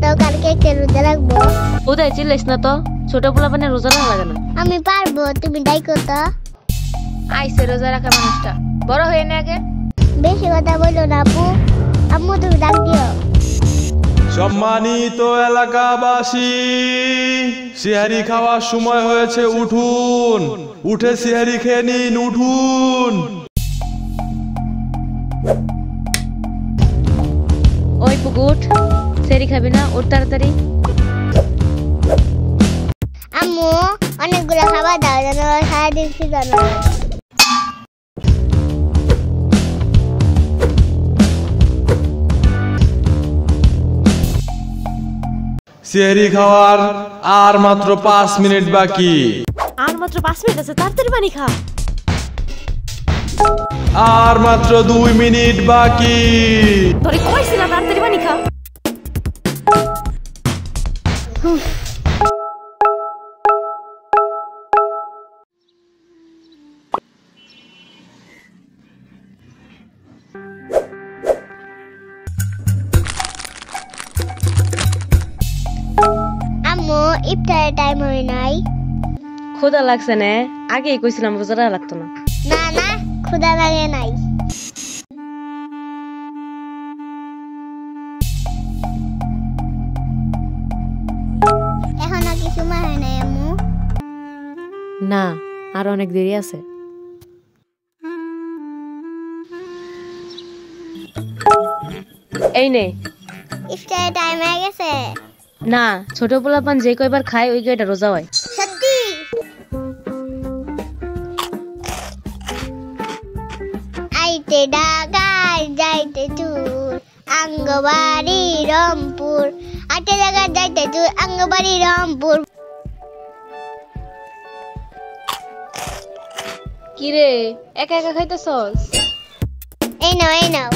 তো কালকে কে রোজা রাখবো। উদয় চিল্লাইস না তো, ছোট পোলাপানে রোজা রাখা লাগে না। আমি পারবো, তুমি ডাইকো তো। আইসে রোজা রাখা মানুষটা, বড় হয়ে নে আগে। বেশি কথা বললো না আপু, আম্মু তুমি ডাক দিও। সম্মানিত এলাকাবাসী, সিহারি খাওয়ার সময় হয়েছে, উঠুন, উঠে সিহারি খেয়ে নিন, উঠুন। ওই পুকুট, সেরি খাবি না? ওর তাড়াতাড়ি। আম্মু অনেকগুলো খাবার দাও যেন সারাদিন খিদে না লাগে। সিহারি খাওয়ার আর মাত্র 5 মিনিট বাকি। আর মাত্র 5 মিনিট আছে, তাড়াতাড়ি পানি খা। আর মাত্র 2 মিনিট বাকি। তোরে কইছিলাম তাড়াতাড়ি পানি খা। আম্মু ইফতারের টাইম হয় নাই। ক্ষুধা লাগছে না? আগেই কইছিলাম রোজা রাখা লাগতো না। না না, ক্ষুধা লাগে নাই। এখনো কি সময় হয় নাই আম্মু? না, আর অনেক দেরি আছে। এই নে। ইফতারের টাইম হয়ে গেছে। না, ছোট পোলাপান যে কয়বার খায় ওই কয়টা রোজা হয়। সত্যি? আইতে ঢাকায় যাইতে চুর, আঙ্গবাড়ি রংপুর। আইতে ঢাকায় যাইতে চুর, আঙ্গবাড়ি রংপুর। কিরে একা একা খাইতেছস? এই নাও এই নাও।